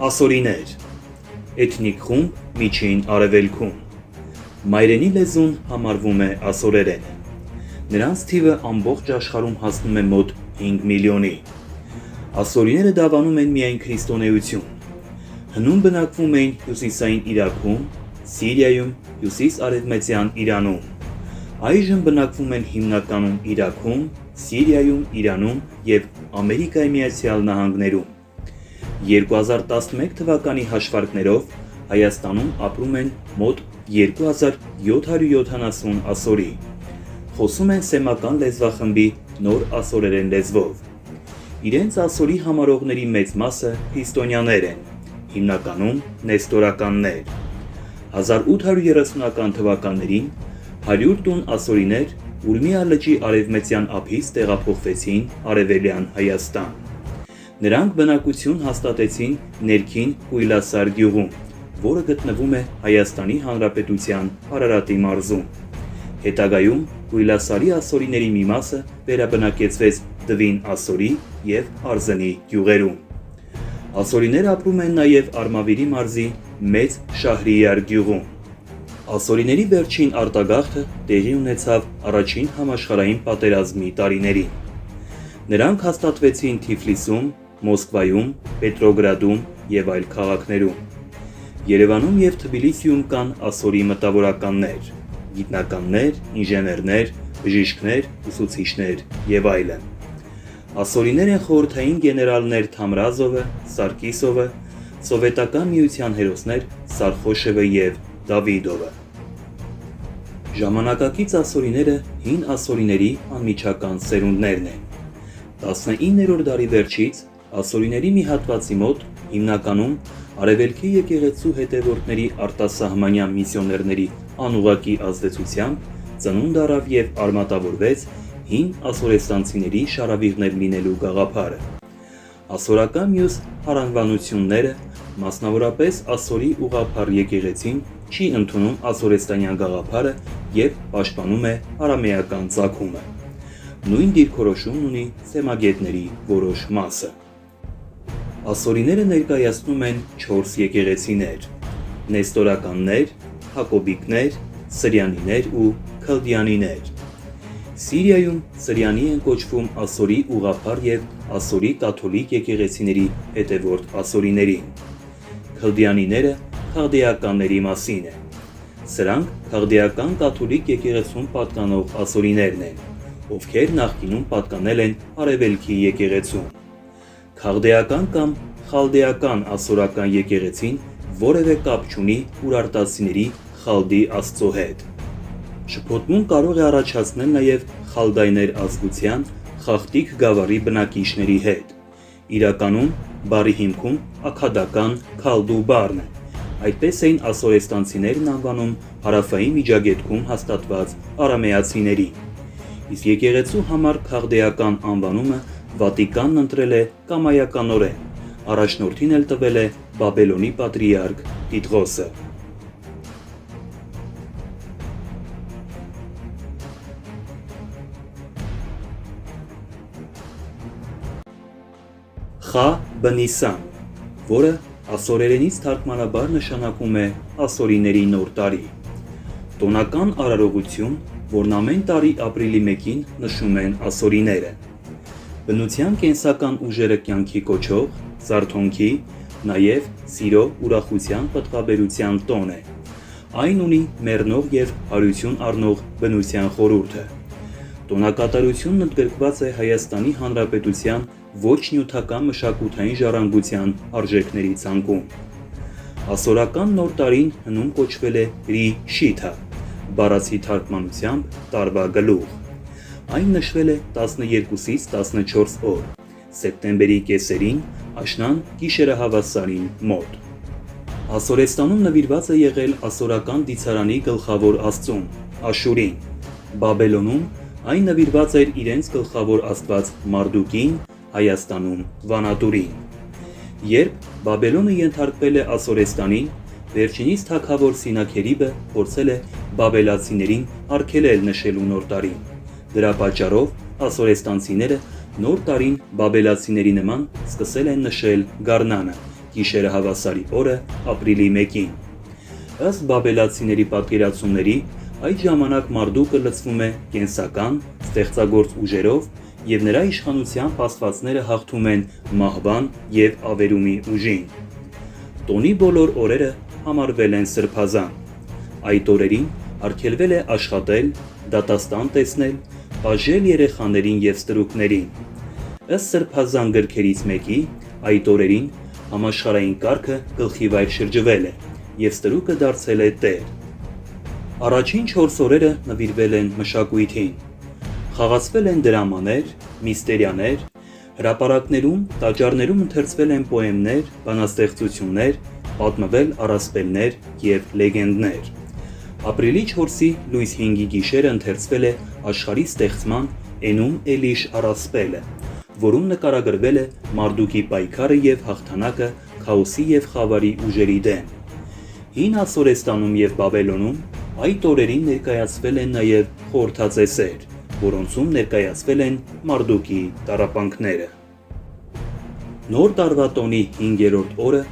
Ասորիներ, էթնիկ խումբ Միջին Արևելքում, մայրենի լեզուն համարվում է ասորերենը, նրանց թիվը ամբողջ աշխարհում հասնում է մոտ 5 միլիոնի, ասորիները դավանում են միայն քրիստոնեություն, հնում բնակվում էին հյուսիսային Իրաքում, Սիրիայում, հյուսիս-արևմտյան Իրանում, այժմ բնակվում են հիմնականում Իրաքում, Սիրիայում, Իրանում և Ամերիկայի Միացյալ Նահանգներում։ 2011 թվականի հաշվարկներով Հայաստանում ապրում են մոտ 2770 ասորի, խոսում են սեմական լեզվախմբի նոր ասորերեն լեզվով։ Իրենց ասորի համարողների մեծ մասը քրիստոնյաներ են, հիմնականում նեստորականներ։ 1830-ական թվականներին 100 տուն ասորիներ Ուրմիա լճի արևմտյան ափից տեղափոխվեցին Արևելյան Հայաստան։ Նրանք բնակություն հաստատեցին ներքին Կույլասար գյուղում, որը գտնվում է Հայաստանի Հանրապետության Արարատի մարզում։ Հետագայում Կույլասարի ասորիների մի մասը վերաբնակեցվեց Դվին ասորի և Արզնի գյուղերում։ Ասորիները ապրում են նաև Արմավիրի մարզի Մեծ Շահրիար գյուղում։ Ասորիների վերջին արտագաղթը տեղի ունեցավ առաջին համաշխարհային պատերազմի տարիներին։ Նրանք հաստատվեցին Թիֆլիսում, Մոսկվայում, Պետրոգրադում և այլ քաղաքներում։ Երևանում և Թբիլիսիում կան ասորի մտավորականներ, գիտնականներ, ինժեներներ, բժիշկներ, ուսուցիչներ և այլն։ Ասորիներ են խորհրդային գեներալներ Թամրազովը, Սարգիսովը, սովետական միության հերոսներ Սարխոշևը և Դավիդովը։ Ժամանակակից ասորիները հին ասորիների անմիջական սերունդներն են։ 19-րդ դարի վերջից ասորիների մի հատվածի մոտ հիմնականում Արևելքի եկեղեցու հետևորդների արտասահմանյան միսիոներների անուղղակի ազդեցությամբ ծնունդ առավ և արմատավորվեց հին ասորեստանցիների շարավիղներ լինելու գաղափարը։ Ասորական մյուս հարանվանությունները, մասնավորապես ասորի ուղղափառ եկեղեցին չի ընդունում ասորեստանյան գաղափարը և պաշտպանում է արամեական ծագումը։ Նույն դիրքորոշումն ունի սեմագետների որոշ մասը։ Ասորիները ներկայացնում են 4 եկեղեցիներ՝ նեստորականներ, հակոբիկներ, սրյանիներ ու քլդյանիներ։ Սիրիայում սրյանի են կոչվում ասորի ուղղափառ և ասորի կաթոլիկ եկեղեցիների հետևորդ ասորիներին։ Քլդյանիները խաղդեականների մասին են։ Սրանք խաղդեական կաթոլիկ եկեղեցուն պատկանող ասորիներն են, ովքեր նախկինում պատկանել են Արևելքի եկեղեցուն։ Խաղդեական կամ խալդեական ասորական եկեղեցին որևէ կապ չունի ուրարտացիների խալդի աստծո հետ։ Շփոթմուն կարող է առաջացնել նաև խալդայներ ազգության խախտիկ գավառի բնակիչների հետ։ Իրականում բառի հիմքում աքադական քալդու բառն է, այդպես էին ասորեստանցիներն անվանում հարավային Միջագետքում հաստատված արամեացիներին։ Իսկ եկեղեցու համար խաղդեական անվանումը Վատիկանն ընտրել է կամայականորեն, առաջնորդին էլ տվել է Բաբելոնի պատրիարք Տիդղոսը։ Խա Բնիսան, որը ասորերենից թարգմանաբար նշանակում է ասորիների նոր տարի։ Տոնական արարողություն, որն ամեն տարի ապրիլի 1-ին նշում են ասորիները։ Բնության կենսական ուժերը կյանքի կոչող, զարթոնքի, նաև սիրո, ուրախության, պտղաբերության տոն է։ Այն ունի մեռնող և հարություն առնող բնության խորհուրդը։ Տոնակատարությունն ընդգրկված է Հայաստանի Հանրապետության ոչ նյութական մշակութային ժառանգության արժեքների ցանկում։ Ասորական նոր տարին հնում կոչվել է Ռի Շիթա, բառացի թարգմանությամբ տարվա գլուխ։ Այն նշվել է 12-ից 14 օր, սեպտեմբերի կեսերին, աշնան գիշերահավասարին մոտ։ Ասորեստանում նվիրված է եղել ասորական դիցարանի գլխավոր աստծուն՝ Աշուրին։ Բաբելոնում այն նվիրված էր իրենց գլխավոր աստված Մարդուկին, Հայաստանում Վանատուրին։ Երբ Բաբելոնը ենթարկվել է Ասորեստանին, վերջինիս թագավոր Սինաքերիբը փորձել է բաբելացիներին արգելել նշելու նոր տարին։ Դրա պատճառով ասորեստանցիները նոր տարին բաբելացիների նման սկսել են նշել գարնանը գիշերը հավասարի օրը ապրիլի 1-ին։ Ըստ բաբելացիների պատկերացումների, այդ ժամանակ Մարդուկը լցվում է կենսական, ստեղծագործ ուժերով և նրա իշխանությամբ աստվածները հաղթում են մահվան և ավերումի ուժին։ Տոնի բոլոր օրերը համարվել են սրբազան։ Այդ օրերին արգելվել է աշխատել, դատաստան տեսնել, բաժել երեխաներին և ստրուկներին։ Ըստ սրբազան գրքերից մեկի, այդ օրերին համաշխարհային կարգը գլխիվայր շրջվել է, և ստրուկը դարձել է տեր։ Առաջին 4 օրերը նվիրվել են մշակույթին։ Խաղացվել են դրամաներ, միստերիաներ, հրապարակներում, տաճարներում ընթերցվել են պոեմներ, բանաստեղծություններ, պատմվել առասպելներ և լեգենդներ։ Ապրիլի 4-ի լույս 5-ի գիշերը ընթերցվել է աշխարհի ստեղծման Էնում Էլիշ առասպելը, որում նկարագրվել է Մարդուկի պայքարը և հաղթանակը քաոսի և խավարի ուժերի դեմ։ Հին Ասորեստանում և Բաբելոնում այդ օրերին ներկայացվել են նաև խորհրդածեսեր, որոնցում ներկայացվել են Մարդուկի տառապանքները։ Նոր տարվա տոնի 5-րդ օրը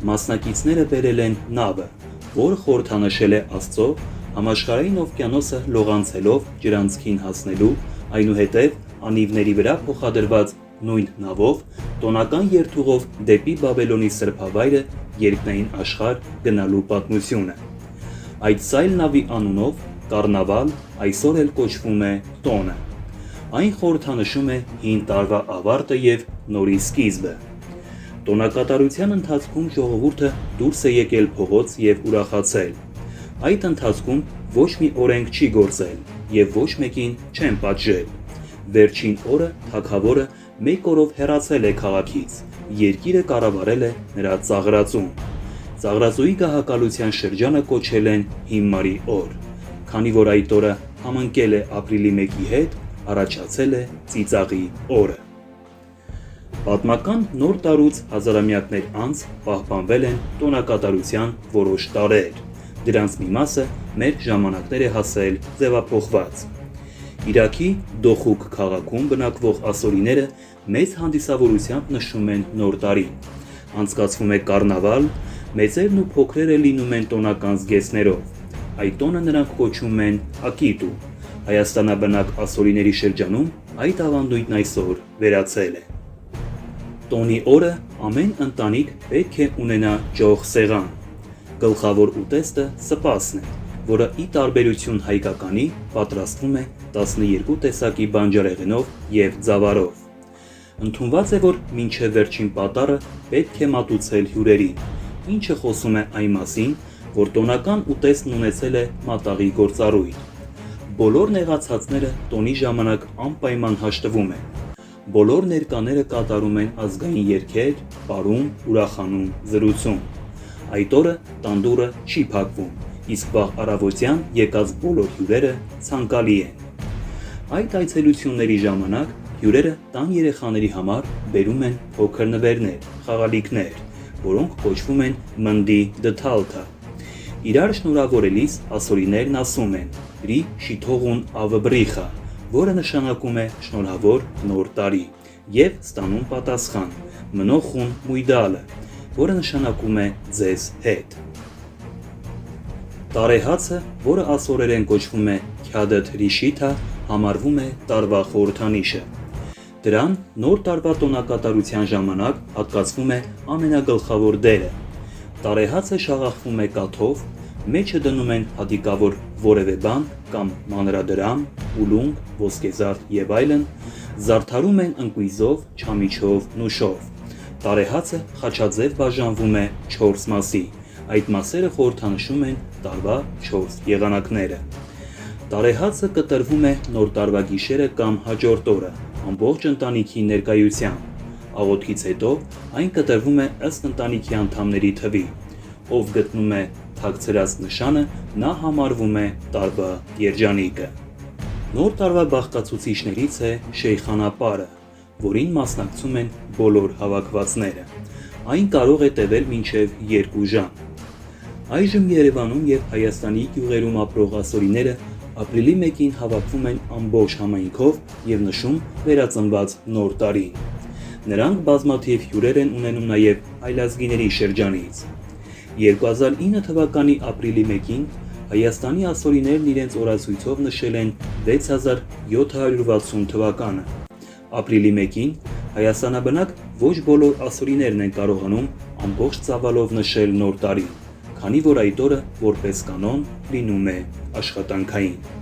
մասնակիցները բերել են նավը, որը խորհրդանշել է Աստծո համաշխարհային օվկիանոսը լողանցելով ջրանցքին հասնելու, այնուհետև անիվների վրա փոխադրված նույն նավով տոնական երթուղով դեպի Բաբելոնի սրբավայրը երկնային աշխարհ գնալու պատմությունը։ Այդ սայլ նավի անունով կառնավալ այսօր էլ կոչվում է տոնը։ Այն խորհրդանշում է հին տարվա ավարտը և նորի սկիզբը։ Տոնակատարության ընթացքում ժողովուրդը դուրս է եկել փողոց և ուրախացել։ Այդ ընթացքում ոչ մի օրենք չի գործել և ոչ մեկին չեն պատժել։ Վերջին օրը թագավորը մեկ օրով հեռացել է քաղաքից, երկիրը կառավարել է նրա ծաղրածուն։ Ծաղրածուի գահակալության շրջանը կոչել են Հիմարի օր, քանի որ այդ օրը համընկել է ապրիլի 1-ի հետ, առաջացել է ծիծաղի օրը։ Պատմական նոր տարուց հազարամյակներ անց պահպանվել են տոնակատարության որոշ տարրեր։ Դրանց մի մասը մեր ժամանակներ է հասել ձևափոխված։ Իրաքի Դոխուկ քաղաքում բնակվող ասորիները մեծ հանդիսավորությամբ նշում են նոր տարին։ Անցկացվում է կառնավալ, մեծերն ու փոքրերը լինում են տոնական զգեստներով։ Այդ տոնը նրանք կոչում են Ակիտու։ Հայաստանաբնակ ասորիների շրջանում այդ ավանդույթն այսօր վերացել է։ Տոնի օրը ամեն ընտանիք պետք է ունենա ջող սեղան։ Գլխավոր ուտեստը սպասն է, որը ի տարբերություն հայկականի պատրաստվում է 12 տեսակի բանջարեղենով և ձավարով։ Ընդունված է, որ մինչև վերջին պատառը պետք է մատուցել հյուրերին, ինչը խոսում է այն մասին, որ տոնական ուտեստն ունեցել է մատաղի գործառույթ։ Բոլոր նեղացածները տոնի ժամանակ անպայման հաշտվում են։ Բոլոր ներկաները կատարում են ազգային երգեր, պարում, ուրախանում, զրուցում։ Այդ օրը տանդուռը չի փակվում, իսկ վաղ առավոտյան եկած բոլոր հյուրերը ցանկալի են։ Այդ այցելությունների ժամանակ հյուրերը տան երեխաների համար բերում են փոքր նվերներ, խաղալիքներ, որոնք կոչվում են մնդի դթալթա։ Իրար շնորհավորելիս ասորիներն ասում են «Ռի շիթողուն ավբրիխա», որը նշանակում է շնորհավոր նոր տարի, և ստանում պատասխան «Մնոխուն մույդալը», որը նշանակում է ձեզ հետ։ Տարեհացը, որը ասորերեն կոչվում է Քյադեթ Ռիշիթա, համարվում է տարվա խորհրդանիշը։ Դրան նոր տարվա տոնակատարության ժամանակ հատկացվում է ամենագլխավոր դերը։ Տարեհացը շաղախվում է կաթով, մեջը դնում են հատիկավոր որևէ բան կամ մանրադրամ, ուլունք, ոսկեզարդ և այլն, զարդարում են ընկույզով, չամիչով, նուշով։ Տարեհացը խաչաձև բաժանվում է 4 մասի, այդ մասերը խորհրդանշում են տարվա 4 եղանակները։ Տարեհացը կտրվում է նոր տարվա գիշերը կամ հաջորդ օրը, ամբողջ ընտանիքի ներկայությամբ։ Աղոթքից հետո այն կտրվում է ըստ ընտանիքի անդամների թվի։ Ով գտնում է թաքցրած նշանը, նա համարվում է տարվա երջանիկը։ Նոր տարվա բաղկացուցիչներից է Շեյխանապարը, որին մասնակցում են բոլոր հավաքվածները։ Այն կարող է տևել մինչև 2 ժամ։ Այժմ Երևանում և Հայաստանի գյուղերում ապրող ասորիները ապրիլի 1-ին հավաքվում են ամբողջ համայնքով և նշում վերածնված նոր տարին։ Նրանք բազմաթիվ հյուրեր են ունենում նաև այլազգիների շրջանից։ 2009 թվականի ապրիլի 1-ին Հայաստանի ասորիներն իրենց օրացույցով նշել են 6760 թվականը։ Ապրիլի 1-ին հայաստանաբնակ ոչ բոլոր ասորիներն են կարողանում ամբողջ ծավալով նշել նոր տարին, քանի որ այդ օրը որպես կանոն լինում է աշխատանքային։